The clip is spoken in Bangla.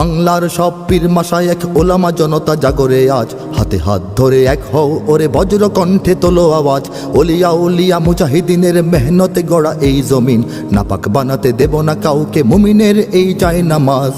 বাংলার সব পীর মাশায়েখ ওলামা জনতা জাগরে আজ, হাতে হাত ধরে এক হও ওরে বজ্র কণ্ঠে তোলো আওয়াজ। ওলিয়া উলিয়া মুজাহিদিনের মেহনতে গড়া এই জমিন, নাপাক বানাতে দেব না কাউকে মুমিনের এই চাই নামাজ।